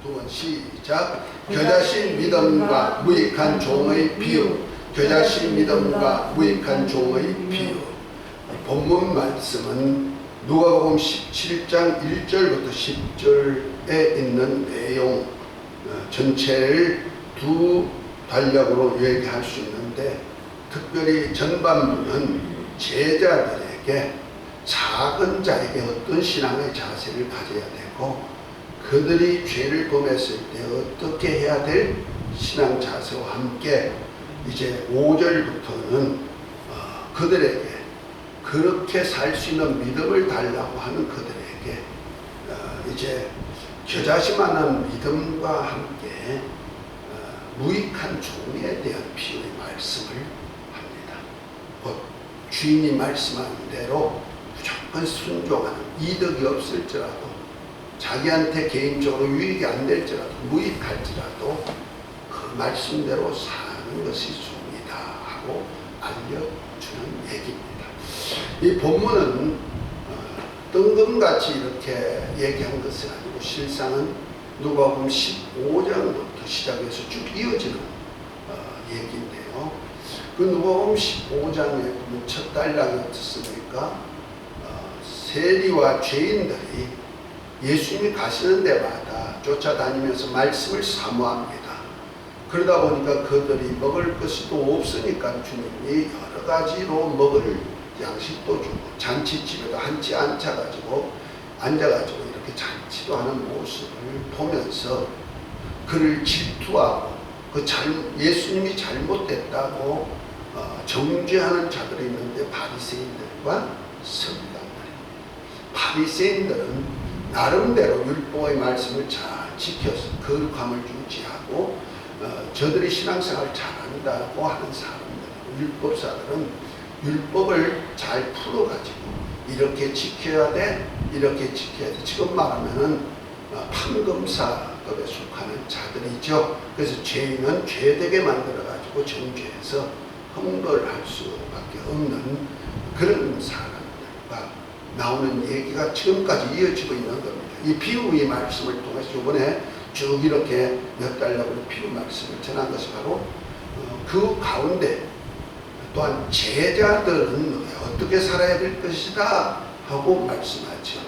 두 번 시작. 겨자씨 믿음과 무익한 종의 비유. 겨자씨 믿음과 무익한 종의 비유. 본문 말씀은 누가복음 17장 1절부터 10절에 있는 내용 전체를 두 단락으로 얘기할 수 있는데, 특별히 전반부는 제자들에게, 작은 자에게 어떤 신앙의 자세를 가져야 되고 그들이 죄를 범했을 때 어떻게 해야 될 신앙 자세와 함께, 이제 5절부터는 그들에게 그렇게 살 수 있는 믿음을 달라고 하는 그들에게 이제 겨자씨만한 믿음과 함께 무익한 종에 대한 비유의 말씀을 합니다. 곧 주인이 말씀하는 대로 무조건 순종하는, 이득이 없을지라도 자기한테 개인적으로 유익이 안 될지라도 무익할지라도 그 말씀대로 사는 것이 종이다 하고 알려주는 얘기입니다. 이 본문은 뜬금같이 이렇게 얘기한 것은 아니고 실상은 누가복음 15장부터 시작해서 쭉 이어지는 얘기인데요. 그 누가복음 15장에 보면 첫 단락이 어떻습니까? 세리와 죄인들이 예수님이 가시는 데마다 쫓아다니면서 말씀을 사모합니다. 그러다 보니까 그들이 먹을 것이 또 없으니까 주님이 여러 가지로 먹을 양식도 주고, 잔치집에도 한치 앉아가지고 이렇게 잔치도 하는 모습을 보면서 그를 질투하고 예수님이 잘못됐다고 정죄하는 자들이 있는데, 바리새인들과 서기관들. 바리새인들은 나름대로 율법의 말씀을 잘 지켜서 거룩함을 유지하고 저들이 신앙생활을 잘한다고 하는 사람들, 율법사들은 율법을 잘 풀어가지고 이렇게 지켜야 돼, 이렇게 지켜야 돼. 지금 말하면은 판검사급에 속하는 자들이죠. 그래서 죄인은 죄되게 만들어가지고 정죄해서 형벌할 수밖에 없는 그런 사람들과 나오는 얘기가 지금까지 이어지고 있는 겁니다. 이 비유의 말씀을 통해서 이번에 쭉 이렇게 몇 달락으로 비유 말씀을 전한 것이 바로 그 가운데 또한 제자들은 어떻게 살아야 될 것이다 하고 말씀하죠.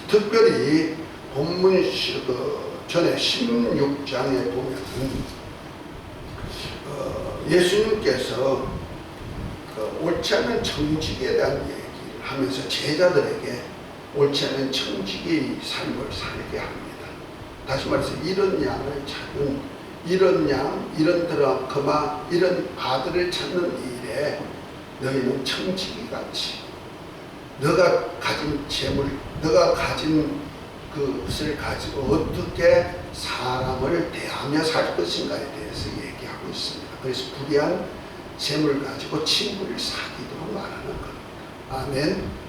특별히 본문 전에 16장에 보면 예수님께서 옳지 않은 청지기에 대한 얘기를 하면서 제자들에게 옳지 않은 청지기의 삶을 살게 합니다. 다시 말해서 이런 양을 찾는, 이런 양, 이런 드라크마, 이런 아들을 찾는 일에 너희는 청지기같이 너가 가진 재물, 너가 가진 그것을 가지고 어떻게 사람을 대하며 살 것인가에 대해서 얘기하고 있습니다. 그래서 불의한 재물 가지고 친구를 사귀도록 말하는 겁니다. 아멘.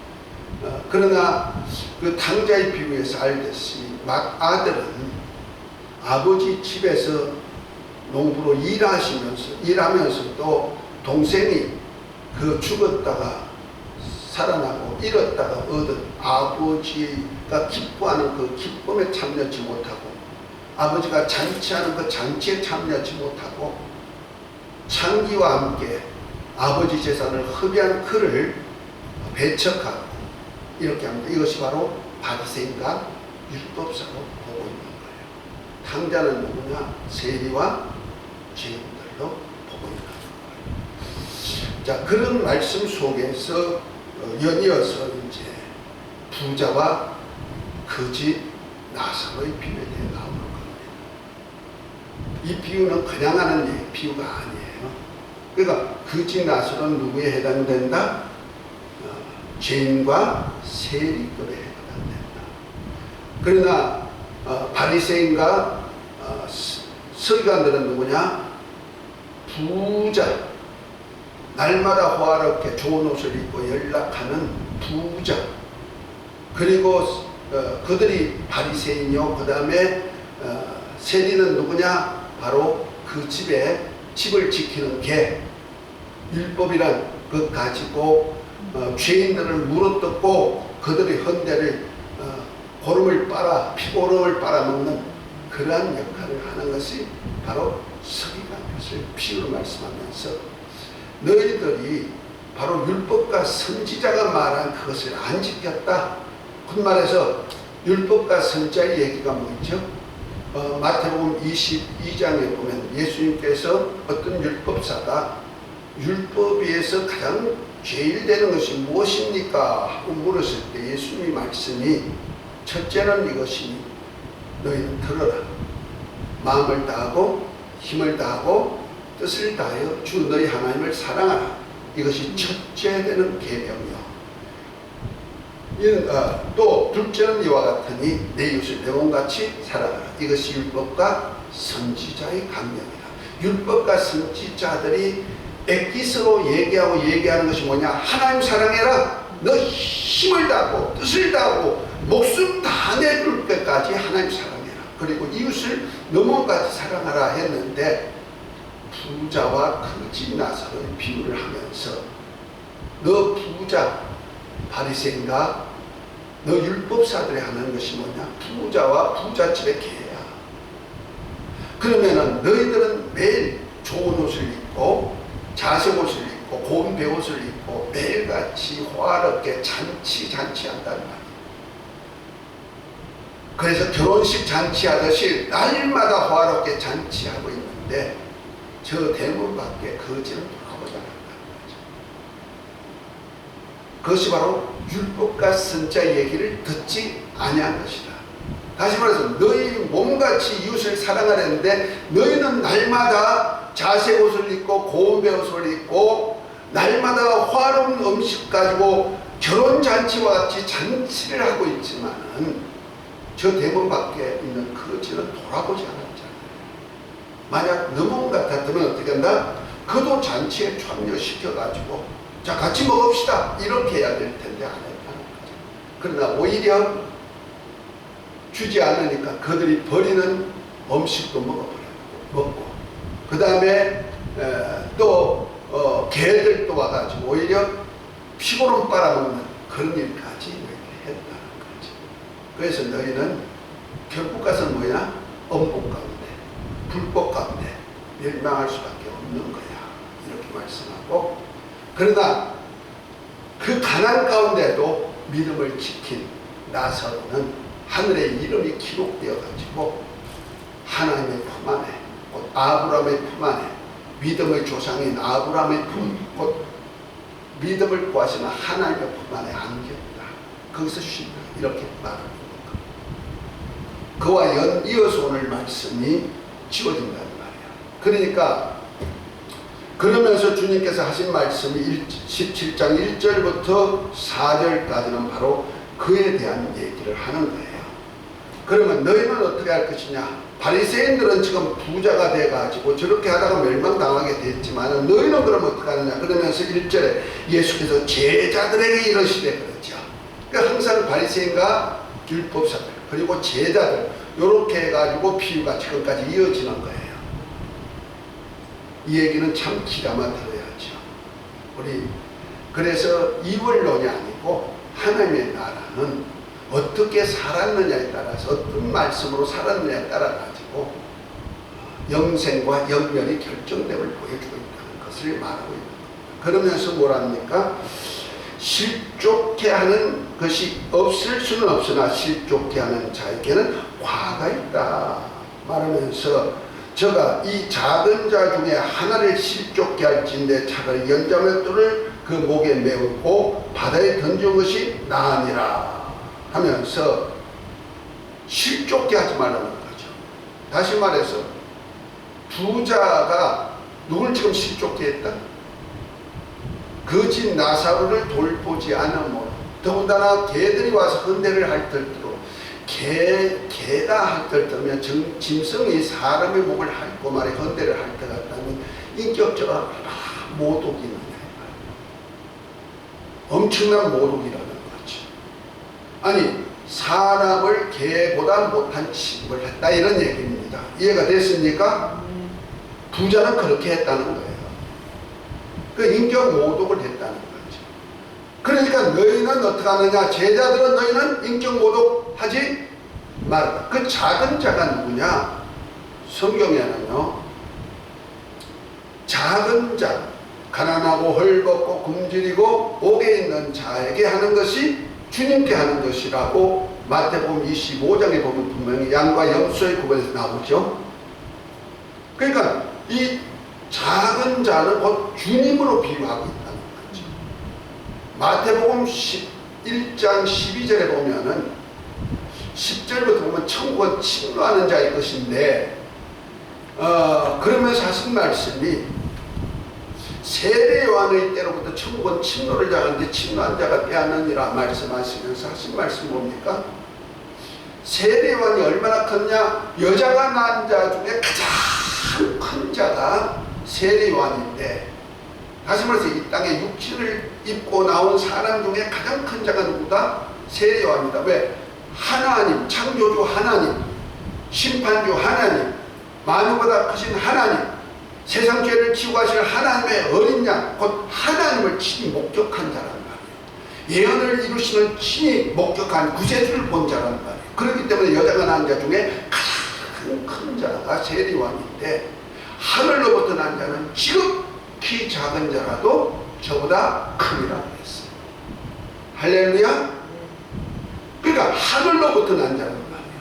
그러나 그 탕자의 비유에서 알듯이 아들은 아버지 집에서 농부로 일하면서도 동생이 그 죽었다가 살아나고 잃었다가 얻은 아버지가 기뻐하는 그 기쁨에 참여하지 못하고, 아버지가 잔치하는 그 잔치에 참여하지 못하고 창기와 함께 아버지 재산을 흡의한 그를 배척하고 이렇게 합니다. 이것이 바로 바리새인과 율법사로 보고 있는 거예요. 탕자는 누구냐? 세리와 죄인들로 보고 있는 거예요. 자, 그런 말씀 속에서 연이어서 이제 부자와 거지 나사로의 비유에 대해 나오는 겁니다. 이 비유는 그냥 하는 비유가 아니에요. 그러니까 거지 나사로는 누구에 해당된다? 죄인과 세리급에 해당된다. 그러나 바리새인과 서기관들은 누구냐? 부자, 날마다 호화롭게 좋은 옷을 입고 연락하는 부자. 그리고 그들이 바리새인이요, 그 다음에 세리는 누구냐? 바로 그 집을 지키는 개. 율법이란 것 가지고 죄인들을 물어뜯고 그들의 헌대를 고름을 빨아, 피고름을 빨아먹는 그러한 역할을 하는 것이 바로 서기관 것을 비유로 말씀하면서 너희들이 바로 율법과 선지자가 말한 그것을 안 지켰다. 그 말에서 율법과 선지자의 얘기가 뭐죠? 마태복음 22장에 보면 예수님께서 어떤 율법사가 율법에서 가장 제일 되는 것이 무엇입니까? 하고 물었을 때 예수님의 말씀이 첫째는 이것이니 너희는 들어라. 마음을 다하고 힘을 다하고 뜻을 다하여 주 너희 하나님을 사랑하라. 이것이 첫째 되는 계명이요. 또 둘째는 이와 같으니 내 이웃을 내 몸같이 사랑하라. 이것이 율법과 선지자의 강령이다. 율법과 선지자들이 엑기스로 얘기하는 것이 뭐냐? 하나님 사랑해라. 너 힘을 다하고 뜻을 다하고 목숨 다 내줄 때까지 하나님 사랑해라. 그리고 이웃을 너 몸같이 사랑하라 했는데 부자와 거지 나사로의 비유를 하면서 너 부자 바리새인가? 너 율법사들이 하는 것이 뭐냐? 부자와 부잣집의 개야. 그러면은 너희들은 매일 좋은 옷을 입고 자색 옷을 입고 고운 배옷을 입고 매일같이 호화롭게 잔치한다는 말이에요. 그래서 결혼식 잔치하듯이 날마다 호화롭게 잔치하고 있는데 저 대문 밖에 거지는 돌아보지 않았다는 거죠. 그것이 바로 율법과 선지자 얘기를 듣지 아니한 것이다. 다시 말해서 너희 몸같이 이웃을 사랑하려는데 너희는 날마다 자색 옷을 입고 고운 배옷을 입고 날마다 화로운 음식 가지고 결혼잔치와 같이 잔치를 하고 있지만은 저 대문 밖에 있는 거지는 돌아보지 않았잖아요. 만약 너 몸 같았으면 어떻게 한다? 그도 잔치에 참여시켜가지고 자 같이 먹읍시다 이렇게 해야 될 텐데 안 했다는 거죠. 그러나 오히려 주지 않으니까 그들이 버리는 음식도 먹고 그 다음에 또 개들도 와가지고 오히려 피고름 빨아먹는 그런 일까지 했다는 거죠. 그래서 너희는 결국 가서 뭐냐? 엄복 가운데 불법 가운데 멸망할 수밖에 없는 거야 이렇게 말씀하고, 그러나 그 가난 가운데도 믿음을 지킨 나사로는 하늘의 이름이 기록되어 가지고 하나님의 품 안에 곧 아브라함의 품 안에 믿음의 조상인 아브라함의 품 곧 믿음을 구하시는 하나님의 품 안에 안겼다. 거기서 쉰다 이렇게 말합니다. 그와 연이어서 오늘 말씀이 지워진다는 말이에요. 그러니까 그러면서 주님께서 하신 말씀이 17장 1절부터 4절까지는 바로 그에 대한 얘기를 하는 거예요. 그러면 너희는 어떻게 할 것이냐? 바리새인들은 지금 부자가 돼가지고 저렇게 하다가 멸망당하게 됐지만 너희는 그럼 어떻게 하느냐? 그러면서 1절에 예수께서 제자들에게 이러시되 그러죠. 그러니까 항상 바리새인과 율법사들 그리고 제자들 이렇게 해가지고 비유가 지금까지 이어지는 거예요. 이 얘기는 참 기가 막혀야죠. 우리 그래서 이원론이 아니고 하나님의 나라는 어떻게 살았느냐에 따라서 어떤 말씀으로 살았느냐에 따라 가지고 영생과 영면이 결정됨을 보여주고 있다는 것을 말하고 있는 겁니다. 그러면서 뭐랍니까? 실족해 하는 것이 없을 수는 없으나 실족해 하는 자에게는 과가 있다 말하면서 저가 이 작은 자 중에 하나를 실족해 할진대 차라리 연자맷돌을 그 목에 메우고 바다에 던진 것이 나으니라 하면서 실족해 하지 말라는 거죠. 다시 말해서 부자가 누굴 지금 실족해 했다? 거지 나사로를 돌보지 않으므로 더군다나 개들이 와서 헌대를 할 때도 개가 할 때면 짐승이 사람의 목을 핥고 말에 헌대를 할 때 같다면 인격적으로 모독이 있느냐 엄청난 모독이라는 거죠. 아니 사람을 개보다 못한 취급을 했다 이런 얘기입니다. 이해가 됐습니까? 부자는 그렇게 했다는 거예요. 그 인격 모독을 했다는 거죠. 그러니까 너희는 어떻게 하느냐? 제자들은 너희는 인격 모독하지 말하다. 그 작은 자가 누구냐? 성경에는요, 작은 자, 가난하고 헐벗고 굶주리고 옥에 있는 자에게 하는 것이 주님께 하는 것이라고 마태복음 25장에 보면 분명히 양과 염소의 구별에서 나오죠. 그러니까 이 작은 자는 곧 주님으로 비유하고 있다는 거죠. 마태복음 11장 12절에 보면은 10절부터 보면 천국은 침노하는 자의 것인데, 그러면서 하신 말씀이 세례 요한의 때로부터 천국은 침노를 당하는데 침노한 자가 빼앗느니라 말씀하시면서 하신 말씀 뭡니까? 세례 요한이 얼마나 컸냐? 여자가 낳은 자 중에 가장 큰 자가 세례 요한인데, 다시 말해서 이 땅에 육신을 입고 나온 사람 중에 가장 큰 자가 누구다? 세례 요한이다. 왜? 하나님, 창조주 하나님, 심판주 하나님, 만유보다 크신 하나님, 세상 죄를 지고 하실 하나님의 어린 양, 곧 하나님을 친히 목격한 자란 말이에요. 예언을 이루시는 친히 목격한 구세주를 본 자란 말이에요. 그렇기 때문에 여자가 낳은 자 중에 가장 큰 자가 세례 요한인데, 하늘로부터 난 자는 지극히 작은 자라도 저보다 크니라고 했어요. 할렐루야. 그러니까 하늘로부터 난 자란 말이에요.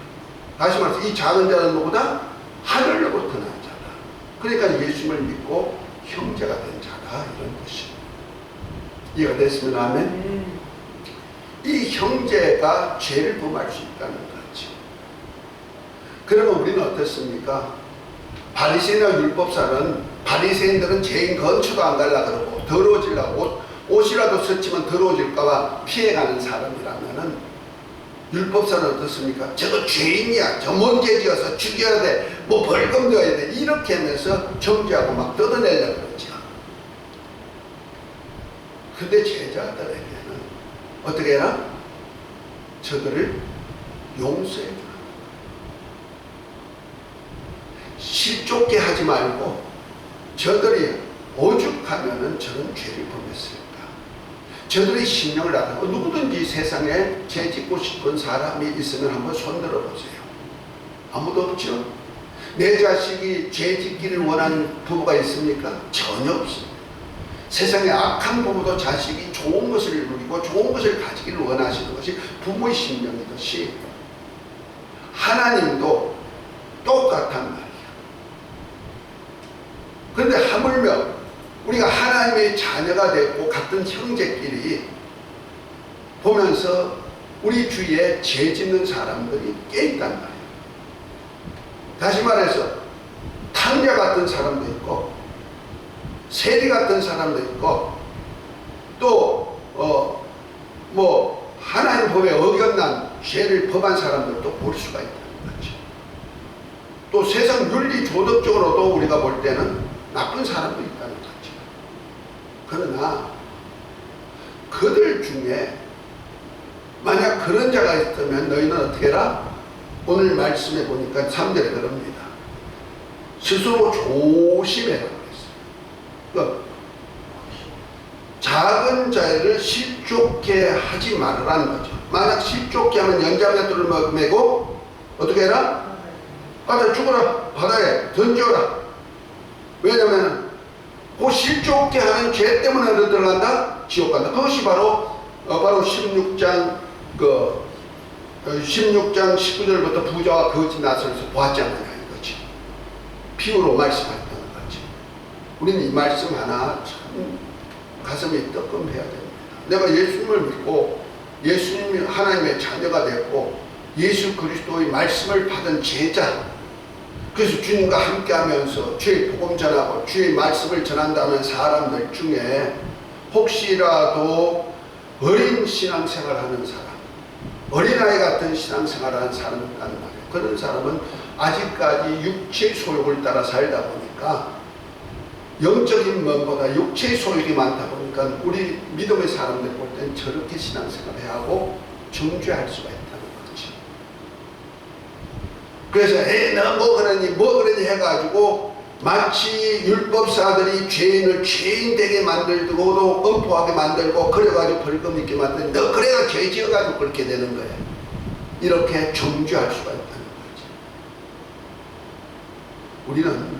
다시 말해서 이 작은 자는 누구다? 하늘로부터 난 자다. 그러니까 예수님을 믿고 형제가 된 자다, 이런 것입니다. 이해가 됐으면 아멘. 이 형제가 죄를 범할 수 있다는 거죠. 그러면 우리는 어떻습니까? 바리새인과 율법사는, 바리새인들은 죄인 근처도 안 가려고 그러고 더러워지려고 옷이라도 스치면 더러워질까봐 피해가는 사람이라면은, 율법사는 어떻습니까? 저거 죄인이야, 저 뭔죄 지어서 죽여야 돼, 뭐 벌금 넣어야 돼, 이렇게 하면서 정죄하고 막 뜯어내려고 그러죠. 근데 제자들에게는 어떻게 해라? 저들을 용서해 주라. 실족게 하지 말고, 저들이 오죽하면은 저런 죄를 범했을까? 저들의 심령을 알고, 누구든지 세상에 죄 짓고 싶은 사람이 있으면 한번 손들어 보세요. 아무도 없죠? 내 자식이 죄 짓기를 원하는 부모가 있습니까? 전혀 없습니다. 세상에 악한 부모도 자식이 좋은 것을 누리고 좋은 것을 가지기를 원하시는 것이 부모의 심령이듯이, 하나님도 똑같단 말이에요. 그런데 하물며 우리가 하나님의 자녀가 되고 같은 형제끼리 보면서 우리 주위에 죄 짓는 사람들이 꽤 있단 말이에요. 다시 말해서 탕자 같은 사람도 있고, 세리 같은 사람도 있고, 또 하나님 법에 어겼난 죄를 범한 사람들도 볼 수가 있다는 거죠. 또 세상 윤리 도덕적으로도 우리가 볼 때는 나쁜 사람도 있다는 거죠. 그러나 그들 중에 만약 그런 자가 있다면 너희는 어떻게 해라? 오늘 말씀해 보니까 3절에 그럽니다. 스스로 조심해라 그랬어요. 작은 자를 실족게 하지 말으라는 거죠. 만약 실족게 하면 연장맷돌을 메고 어떻게 해라? 가다 죽어라, 바다에 던져라. 왜냐하면 그 실족게 하는 죄 때문에 어디 들어간다? 지옥 간다. 그것이 바로 16장 16장 19절부터 부자와 거지 나서서 보았잖아요. 이거지. 비유로 말씀했다는 거지. 우리는 이 말씀 하나 참 가슴이 뜨끔해야 됩니다. 내가 예수님을 믿고 예수님이 하나님의 자녀가 됐고 예수 그리스도의 말씀을 받은 제자, 그래서 주님과 함께하면서 주의 복음 전하고 주의 말씀을 전한다는 사람들 중에 혹시라도 어린 신앙생활하는 사람, 어린아이 같은 신앙생활하는 사람이 있단 말이에요. 그런 사람은 아직까지 육체의 소욕을 따라 살다 보니까, 영적인 면보다 육체의 소욕이 많다 보니까 우리 믿음의 사람들 볼 때는 저렇게 신앙생활해야 하고 정죄할 수가 있다는 거지. 그래서 너 뭐 그러니 해가지고 마치 율법사들이 죄인을 죄인 되게 만들고도 엄포하게 만들고 그래가지고 벌금 있게 만드는, 너 그래가 죄 지어가지고 그렇게 되는 거예요. 이렇게 정죄할 수가 있다는 거죠. 우리는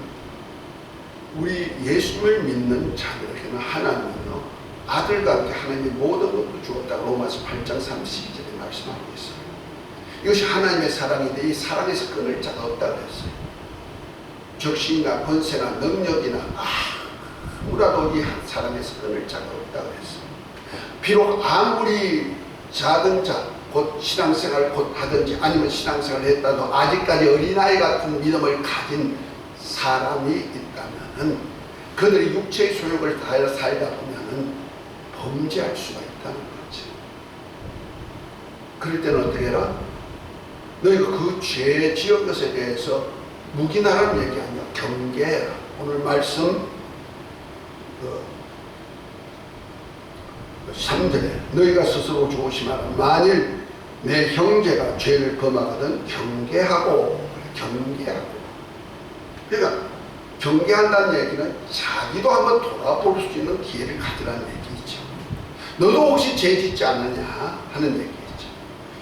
우리 예수를 믿는 자들에게는 하나님은요, 아들과 함께 하나님이 모든 것을 주었다고 로마서 8장 32절에 말씀하고 있어요. 이것이 하나님의 사랑인데 이 사랑에서 끊을 자가 없다고 했어요. 적신이나 권세나 능력이나 아무라도 이 사랑에서 끊을 자가 없다고 했어요. 비록 아무리 작은 자, 곧 신앙생활을 곧 하든지 아니면 신앙생활을 했다도 아직까지 어린아이 같은 믿음을 가진 사람이 있다면 그들이 육체의 소욕을 다하여 살다 보면 범죄할 수가 있다는 거지. 그럴 때는 어떻게 해라? 너희가 그 죄 지은 것에 대해서 묵인하라는 얘기 아니야. 경계해라. 오늘 말씀 3절에 너희가 스스로 조심하라. 만일 내 형제가 죄를 범하거든 경계하고. 그러니까 경계한다는 얘기는 자기도 한번 돌아볼 수 있는 기회를 가지라는 얘기죠. 너도 혹시 죄 짓지 않느냐 하는 얘기죠.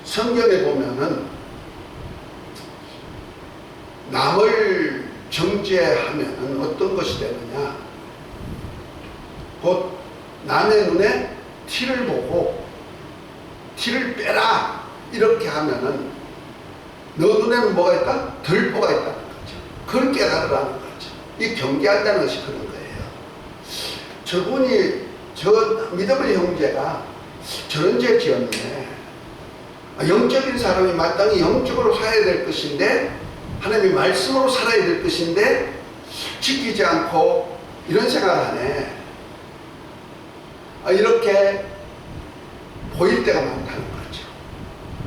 성경에 보면은 남을 정죄하면 어떤 것이 되느냐, 곧 남의 눈에 티를 보고 티를 빼라 이렇게 하면은 너 눈에는 뭐가 있다? 들보가 있다는 거죠. 그걸 깨달으라는 거죠. 이 경계한다는 것이 그런 거예요. 저분이 저 믿음의 형제가 저런 죄 지었네. 영적인 사람이 마땅히 영적으로 살아야 될 것인데 하나님의 말씀으로 살아야 될 것인데 지키지 않고 이런 생각을 하네. 이렇게 보일 때가 많다는 거죠.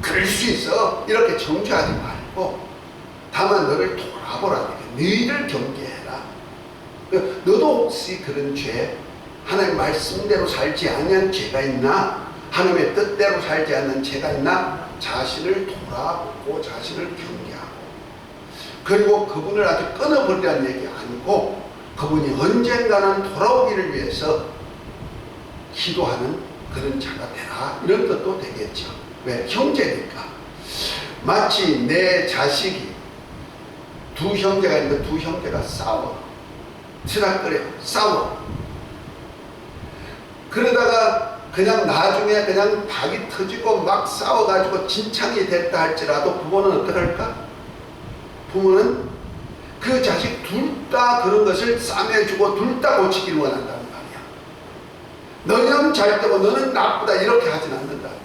그럴 수 있어. 이렇게 정죄하지 말고 다만 너를 돌아보라는 게 너희를 경계해라. 너도 혹시 그런 죄, 하나님의 말씀대로 살지 않는 죄가 있나? 하나님의 뜻대로 살지 않는 죄가 있나? 자신을 돌아보고 자신을 경계하고, 그리고 그분을 아주 끊어버리라는 얘기 아니고 그분이 언젠가는 돌아오기를 위해서 기도하는 그런 자가 되라, 이런 뜻도 되겠죠. 왜? 형제니까. 마치 내 자식이 두 형제가 있는데 두 형제가 싸워. 치락거려. 싸워. 그러다가 그냥 나중에 그냥 박이 터지고 막 싸워가지고 진창이 됐다 할지라도 부모는 어떡할까? 부모는 그 자식 둘 다 그런 것을 싸매주고 둘 다 고치기를 원한단 말이야. 너는 잘 되고 너는 나쁘다 이렇게 하진 않는단 말이야.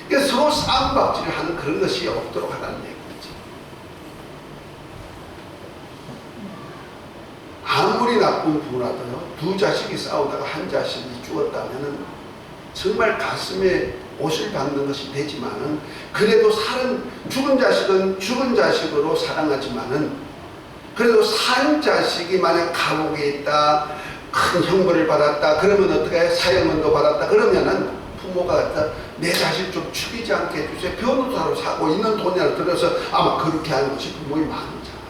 그러니까 서로 싸움박질을 하는 그런 것이 없도록 하라는 얘기지. 아무리 나쁜 부모라도요, 두 자식이 싸우다가 한 자식이 죽었다면은 정말 가슴에 옷을 박는 것이 되지만은, 그래도 죽은 자식은 죽은 자식으로 사랑하지만은, 그래도 산 자식이 만약 감옥에 있다, 큰 형벌을 받았다, 그러면 어떻게 사형언도 받았다, 그러면은 부모가 내 자식 좀 죽이지 않게 해주세요. 변호사로 사고 있는 돈이라도 들여서 아마 그렇게 하는 것이 부모의 마음이잖아요.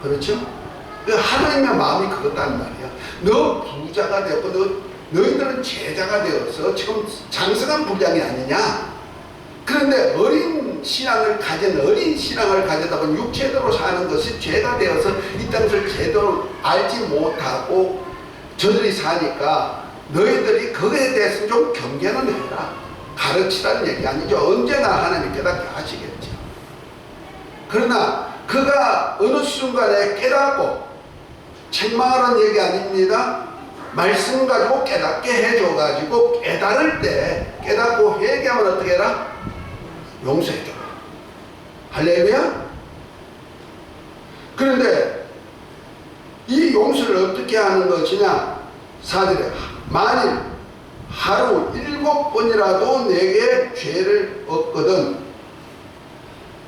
그렇죠? 하나님의 마음이 그렇단 말이야. 너 부자가 되었고 너희들은 제자가 되어서 지금 장성한 분량이 아니냐. 그런데 어린 신앙을 가져다 보니 육체대로 사는 것이 죄가 되어서 이 땅을 제대로 알지 못하고 저들이 사니까 너희들이 그거에 대해서 좀 경계는 해라. 가르치라는 얘기 아니죠. 언제나 하나님 깨닫게 하시겠죠. 그러나 그가 어느 순간에 깨닫고, 책망하라는 얘기 아닙니다. 말씀 가지고 깨닫게 해줘가지고 깨달을 때, 깨닫고 회개하면 어떻게 해라? 용서해줘. 할렐루야? 그런데 이 용서를 어떻게 하는 것이냐? 4절에 만일 하루 7번이라도 내게 죄를 얻거든,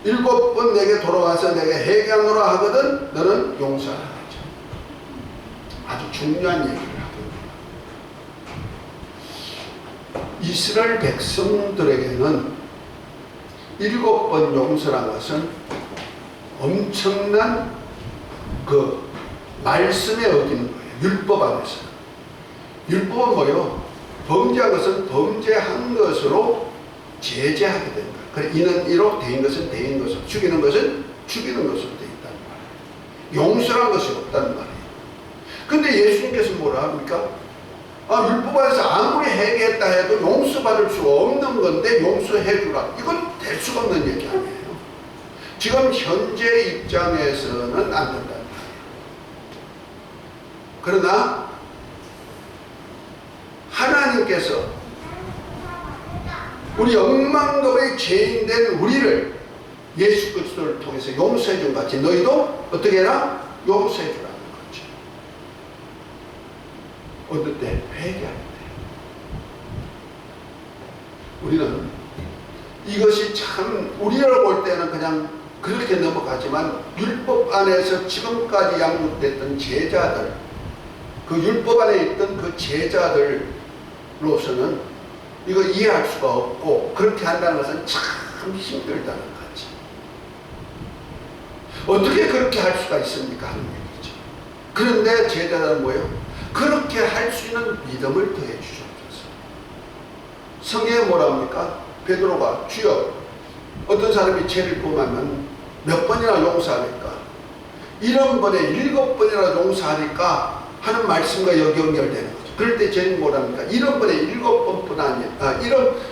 7번 내게 돌아와서 내게 회개하노라 하거든 너는 용서하라 하죠. 아주 중요한 얘기를 하고 있습니다. 이스라엘 백성들에게는 7번 용서란 것은 엄청난 그 말씀에 어기는 거예요. 율법 안에서. 율법은 뭐요? 범죄한 것은 범죄한 것으로 제재하게 된다. 그래, 이는 이로 대인 것은 대인 것으로, 죽이는 것은 죽이는 것으로 되어 있다는 말이에요. 용서란 것이 없다는 말이에요. 근데 예수님께서 뭐라 합니까? 율법 안에서 아무리 회개했다 해도 용서받을 수 없는 건데 용서해 주라. 이건 될 수가 없는 얘기 아니에요. 지금 현재 입장에서는 안 된다는 말이에요. 그러나 하나님께서 우리 억만급의 죄인된 우리를 예수 그리스도를 통해서 용서해 준 같이 너희도 어떻게 해라? 용서해 주라는 거죠. 어떨 때? 회개할 때. 우리는 이것이 참 우리를 볼 때는 그냥 그렇게 넘어가지만 율법 안에서 지금까지 양육됐던 제자들, 그 율법 안에 있던 그 제자들로서는 이거 이해할 수가 없고 그렇게 한다는 것은 참 힘들다는 거지. 어떻게 그렇게 할 수가 있습니까? 하는 얘기죠. 그런데 제자들은 뭐예요? 그렇게 할 수 있는 믿음을 더해 주셨어요. 성경에 뭐라 합니까? 베드로가 주여 어떤 사람이 죄를 범하면 몇 번이나 용서하니까 7번에 7번이나 용서하니까 하는 말씀과 여기 연결되는 거죠. 그럴 때 죄는 뭐랍니까? 7번에 7번뿐 아니라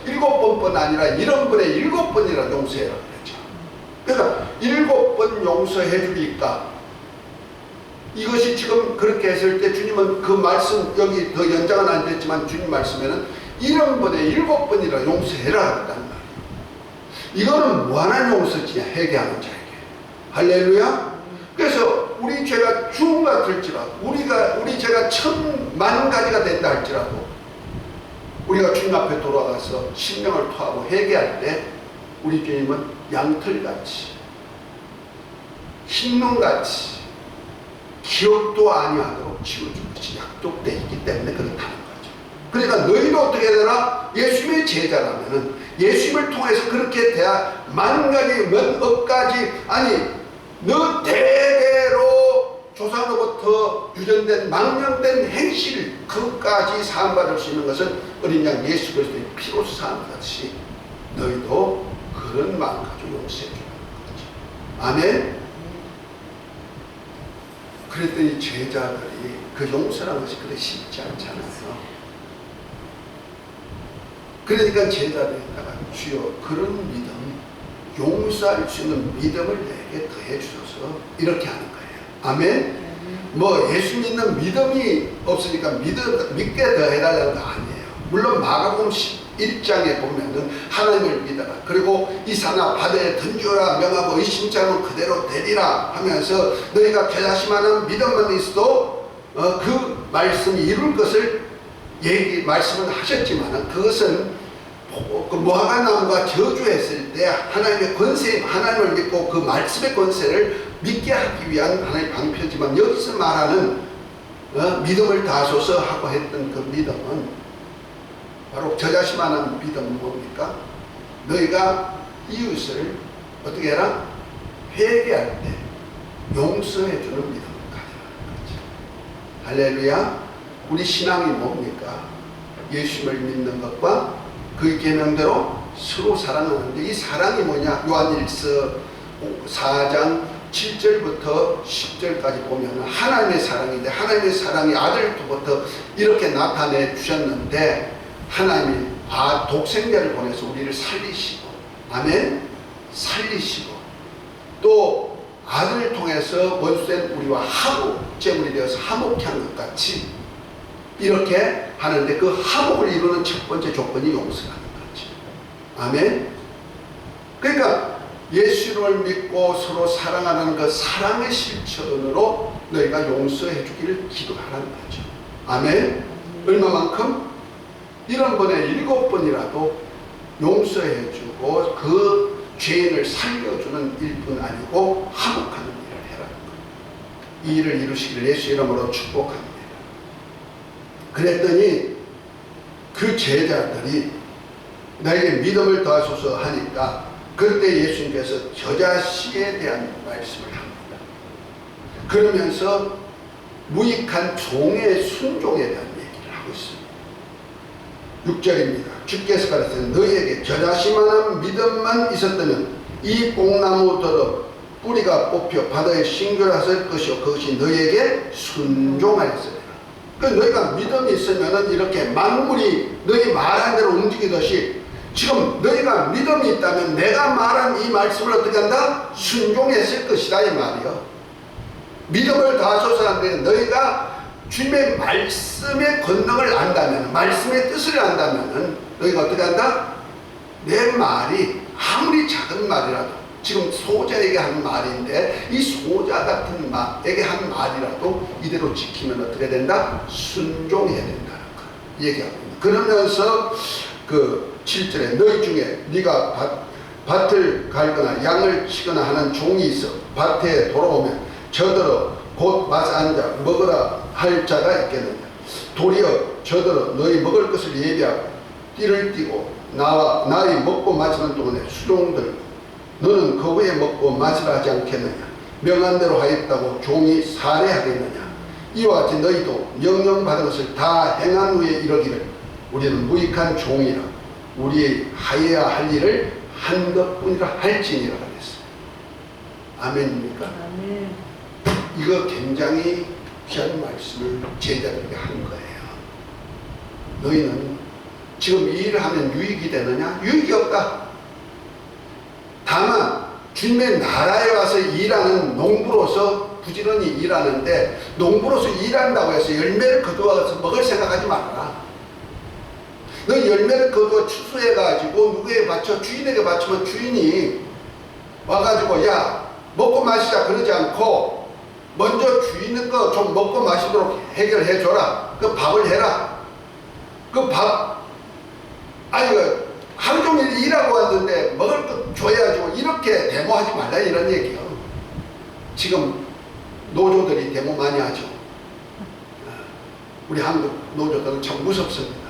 7번뿐 아니라 7번에 7번이나 용서해라 그랬죠. 그러니까 7번 용서해 주니까 이것이 지금 그렇게 했을 때 주님은 그 말씀 여기 더 연장은 안 됐지만 주님 말씀에는 7번에 7번이나 용서해라 했단 말이에요. 이거는 무한한 용서지 회개하는 자에게. 할렐루야. 그래서 우리 죄가 주홍 같을지라도 우리 죄가 1000만 가지가 된다 할지라도 우리가 주님 앞에 돌아가서 심령을 토하고 회개할 때 우리 주님은 양털같이 흰눈같이 기억도 아니하도록 지워준 것이 약속되어 있기 때문에 그렇다는 거죠. 그러니까 너희도 어떻게 되나? 예수님의 제자라면은 예수님을 통해서 그렇게 대하 만 가지 몇 억 가지 아니 너 대대로 조상으로부터 유전된 망령된 행실 그까지 사함받을 수 있는 것은 어린 양 예수 그리스도의 피로 사함받듯이 너희도 그런 마음 가지고 용서해 주는 거죠. 아멘. 그랬더니 제자들이 그 용서라는 것이 그렇게 쉽지 않잖아요. 그러니까 제자들에다가 주여 그런 믿음, 용서할 수 있는 믿음을 내게 더해 주셔서 이렇게 하는 거예요. 아멘. 뭐 예수 믿는 믿음이 없으니까 믿게 더해달라는 거 아니에요. 물론 마가복음 11장에 보면은 하나님을 믿어라. 그리고 이 산하 바다에 던져라 명하고 의심치 않으면 그대로 되리라 하면서 너희가 결심하는 믿음만 있어도 그 말씀이 이룰 것을 말씀은 하셨지만 그것은 그 무화과나무가 저주했을 때 하나님의 권세, 하나님을 믿고 그 말씀의 권세를 믿게 하기 위한 하나님의 방편이지만 여기서 말하는 믿음을 다하소서 하고 했던 그 믿음은 바로 저자신만한 믿음은 뭡니까? 너희가 이웃을 어떻게 해라? 회개할 때 용서해 주는 믿음을 가져라는 거죠. 할렐루야. 우리 신앙이 뭡니까? 예수님을 믿는 것과 그 계명대로 서로 사랑하는데 이 사랑이 뭐냐? 요한일서 4장 7절부터 10절까지 보면 하나님의 사랑인데 하나님의 사랑이 아들부터 이렇게 나타내 주셨는데 하나님이 독생자를 보내서 우리를 살리시고 아멘? 살리시고 또 아들을 통해서 원수된 우리와 화목제물이 되어서 화목케 한 것 같이 이렇게 하는데 그 화목을 이루는 첫 번째 조건이 용서라는 거죠. 아멘. 그러니까 예수를 믿고 서로 사랑하는 그 사랑의 실천으로 너희가 용서해 주기를 기도하라는 거죠. 아멘. 얼마만큼? 7번에 7번이라도 용서해 주고 그 죄인을 살려주는 일뿐 아니고 화목하는 일을 해라는 거예요. 이 일을 이루시기를 예수 이름으로 축복합니다. 그랬더니 그 제자들이 나에게 믿음을 더하소서 하니까 그때 예수님께서 저자씨에 대한 말씀을 합니다. 그러면서 무익한 종의 순종에 대한 얘기를 하고 있습니다. 6절입니다. 주께서 가르치는 너희에게 겨자씨만한 믿음만 있었다면 이 뽕나무더러 뿌리가 뽑혀 바다에 싱글하실 것이요 그것이 너희에게 순종하였으리라. 그 너희가 믿음이 있으면 이렇게 만물이 너희 말한 대로 움직이듯이 지금 너희가 믿음이 있다면 내가 말한 이 말씀을 어떻게 한다? 순종했을 것이다 이 말이요. 믿음을 다하소서 하는데 너희가 주님의 말씀의 권능을 안다면, 말씀의 뜻을 안다면 너희가 어떻게 한다? 내 말이 아무리 작은 말이라도, 지금 소자에게 한 말인데 이 소자 같은 말에게 한 말이라도 이대로 지키면 어떻게 된다? 순종해야 된다는 거 얘기하고 있는. 그러면서 그 7절에 너희 중에 네가 밭을 갈거나 양을 치거나 하는 종이 있어 밭에 돌아오면 저더러 곧 마사 앉아 먹으라 할 자가 있겠느냐. 도리어 저더러 너희 먹을 것을 예비하고 띠를 띠고 나의 먹고 마시는 동안에 수종들 너는 그 후에 먹고 마시라 하지 않겠느냐. 명한 대로 하였다고 종이 살해하겠느냐. 이와 같이 너희도 명령받은 것을 다 행한 후에 이러기를 우리는 무익한 종이라 우리의 하여야 할 일을 한 것뿐이라 할지니라 그랬어요. 아멘입니까? 아멘. 이거 굉장히 귀한 말씀을 제자들에게 한 거예요. 너희는 지금 이 일을 하면 유익이 되느냐? 유익이 없다. 다만 주님의 나라에 와서 일하는 농부로서 부지런히 일하는데 농부로서 일한다고 해서 열매를 거두어서 먹을 생각하지 말아라. 너 열매를 거두어 추수해가지고 누구에게 바쳐? 주인에게 바치면 주인이 와가지고 야 먹고 마시자 그러지 않고 먼저 주인의 거 좀 먹고 마시도록 해결해 줘라. 그 밥을 해라. 그 밥 아니 하루 종일 일하고 왔는데 먹을 것 줘야지 이렇게 데모하지 말라 이런 얘기요. 지금 노조들이 데모 많이 하죠. 우리 한국 노조들은 참 무섭습니다.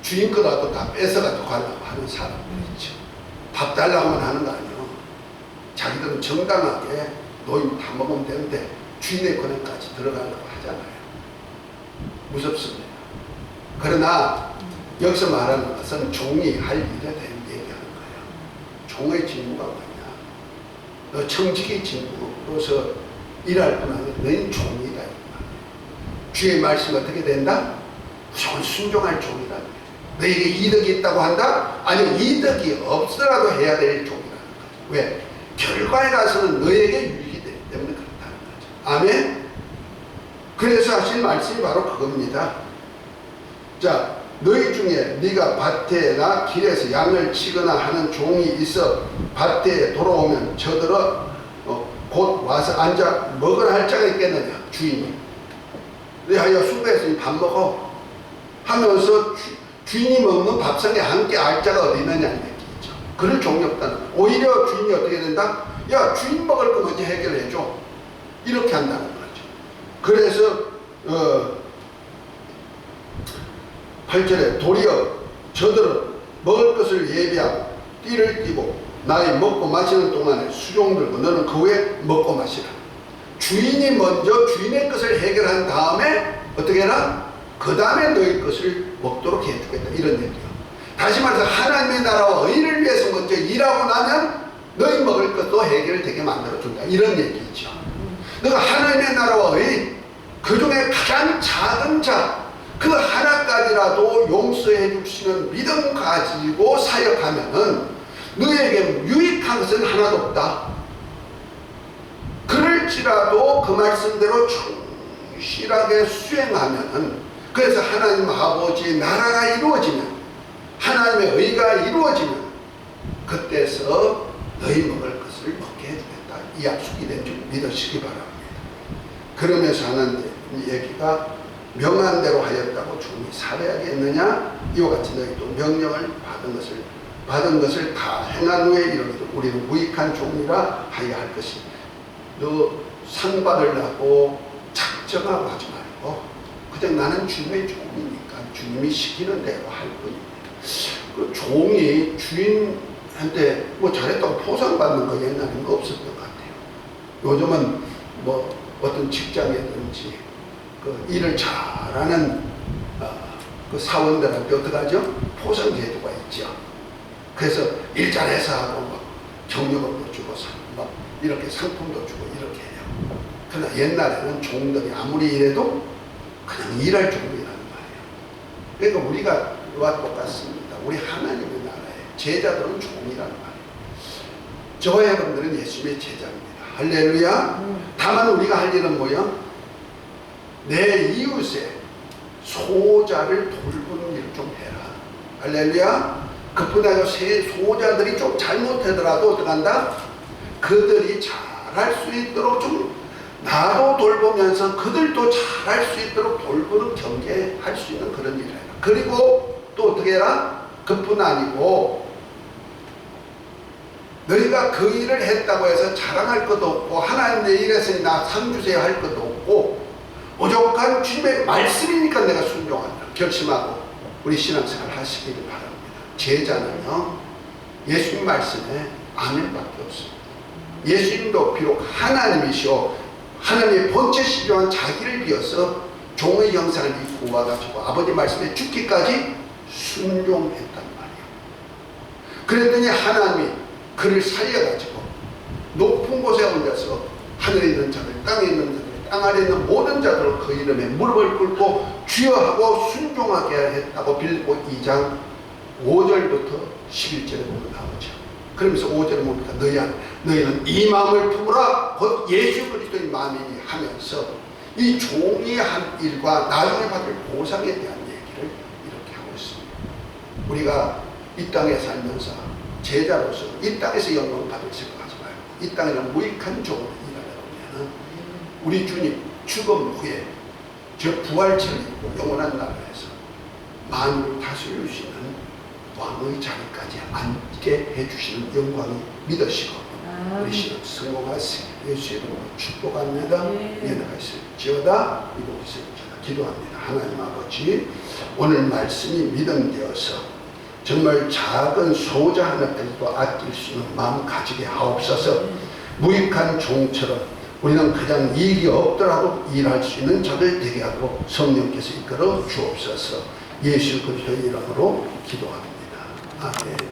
주인 거라도 다 뺏어가지고 가려고 하는 사람들 있죠. 밥 달라고만 하는 거 아니에요. 자기들은 정당하게 노임 다 먹으면 되는데 주인의 권한까지 들어가려고 하잖아요. 무섭습니다. 그러나 여기서 말하는 것은 종이 할 일에 대한 얘기하는 거예요. 종의 직무가 뭐냐? 너 청직의 직무로서 일할 뿐 아니라 너희는 종이다. 주의 말씀 어떻게 된다? 무조건 순종할 종이다. 너에게 이득이 있다고 한다? 아니면 이득이 없더라도 해야 될 종이라는 거죠. 왜? 결과에 가서는 너에게 유익이 되기 때문에 그렇다는 거죠. 아멘? 그래서 하신 말씀이 바로 그겁니다. 자, 너희 중에 네가 밭에나 길에서 양을 치거나 하는 종이 있어 밭에 돌아오면 저들어 곧 와서 앉아 먹으라 할 자가 있겠느냐. 주인이 내가 수고했으니 밥 먹어 하면서 주인이 먹는 밥상에 함께 알 자가 어디 있느냐는 얘기죠. 그럴 종이 없다는 거예요. 오히려 주인이 어떻게 된다? 야 주인 먹을 거 먼저 해결해줘. 이렇게 한다는 거죠. 그래서 8절에 도리어 저들은 먹을 것을 예비하고 띠를 띠고 나의 먹고 마시는 동안에 수종 들고 너는 그 후에 먹고 마시라. 주인이 먼저 주인의 것을 해결한 다음에 어떻게 해라? 그 다음에 너희 것을 먹도록 해주겠다. 이런 얘기요. 다시 말해서 하나님의 나라와 의를 위해서 먼저 일하고 나면 너희 먹을 것도 해결되게 만들어준다. 이런 얘기죠. 너가 하나님의 나라와 의, 그 중에 가장 작은 자, 그 하나까지라도 용서해 주시는 믿음 가지고 사역하면은 너에게 유익한 것은 하나도 없다. 그럴지라도 그 말씀대로 충실하게 수행하면은, 그래서 하나님 아버지의 나라가 이루어지면, 하나님의 의가 이루어지면 그때서 너희 먹을 것을 먹게 해주겠다. 이 약속이 된 줄 믿으시기 바랍니다. 그러면서 하는 얘기가 명한 대로 하였다고 종이 살해하겠느냐? 이와 같이 너희도 명령을 받은 것을 다 행한 후에 이르기를 우리는 무익한 종이라 하여 할 것이. 너 상 받으려고 작정하고 하지 말고 그냥 나는 주님의 종이니까 주님이 시키는 대로 할 뿐입니다. 그 종이 주인한테 뭐 잘했다고 포상받는 거 옛날엔 거 없었던 것 같아요. 요즘은 뭐 어떤 직장이든지 그 일을 잘하는 그 사원들한테 어떡하죠? 포상제도가 있죠. 그래서 일잘해서 하고 막 정력금도 주고서 막 이렇게 상품도 주고 이렇게 해요. 그러나 옛날에는 종들이 아무리 일해도 그냥 일할 종이라는 말이에요. 그러니까 우리가 똑같습니다. 우리 하나님의 나라에 제자들은 종이라는 말이에요. 저와 여러분들은 예수님의 제자입니다. 할렐루야. 다만 우리가 할 일은 뭐야? 내 이웃의 소자를 돌보는 일을 좀 해라. 할렐루야. 그뿐만 아니라 소자들이 좀 잘못하더라도 어떡한다? 그들이 잘할 수 있도록 좀 나도 돌보면서 그들도 잘할 수 있도록 돌보는 경계할 수 있는 그런 일을 해라. 그리고 또 어떻게 해라? 그뿐 아니고 너희가 그 일을 했다고 해서 자랑할 것도 없고 하나님 내 일에서 나 상 주세요 할 것도 없고 오죽한 주님의 말씀이니까 내가 순종한다 결심하고 우리 신앙생활 하시기를 바랍니다. 제자는요 예수님 말씀에 아멘밖에 없습니다. 예수님도 비록 하나님이시오 하나님의 본체 시조한 자기를 비워서 종의 형상을 입고 와가지고 아버지 말씀에 죽기까지 순종했단 말이에요. 그랬더니 하나님이 그를 살려가지고 높은 곳에 얹어서 하늘에 있는 자들 땅에 있는 자들 땅 아래에 있는 모든 자들을 그 이름에 무릎을 꿇고 주여 하고 순종하게 했다고 빌립보 2장 5절부터 11절에 보면 나오죠. 그러면서 5절에 뭡니까? 너희는 이 마음을 품으라 곧 예수 그리스도의 마음이니 하면서 이 종이 한 일과 나중에 받을 보상에 대한 얘기를 이렇게 하고 있습니다. 우리가 이 땅에 살면서 제자로서 이 땅에서 영광을 받을 생각하지 말고 이 땅에는 무익한 종으로 일하다 보면 우리 주님 죽음 후에 저 부활체를 입고 영원한 나라에서 만물을 다스릴 수 있는 왕의 자리까지 앉게 해주시는 영광을 믿으시고 우리 신앙 성공하세요. 예수의 이름으로 축복합니다. 연락하실지어다 이곳에서 기도합니다. 하나님 아버지 오늘 말씀이 믿음 되어서 정말 작은 소자 하나까지도 아낄 수 있는 마음 가지게 하옵소서. 무익한 종처럼 우리는 그냥 일이 없더라도 일할 수 있는 자들 되게 하도록 성령께서 이끌어 주옵소서. 예수 그리스도의 이름으로 기도합니다. 아멘.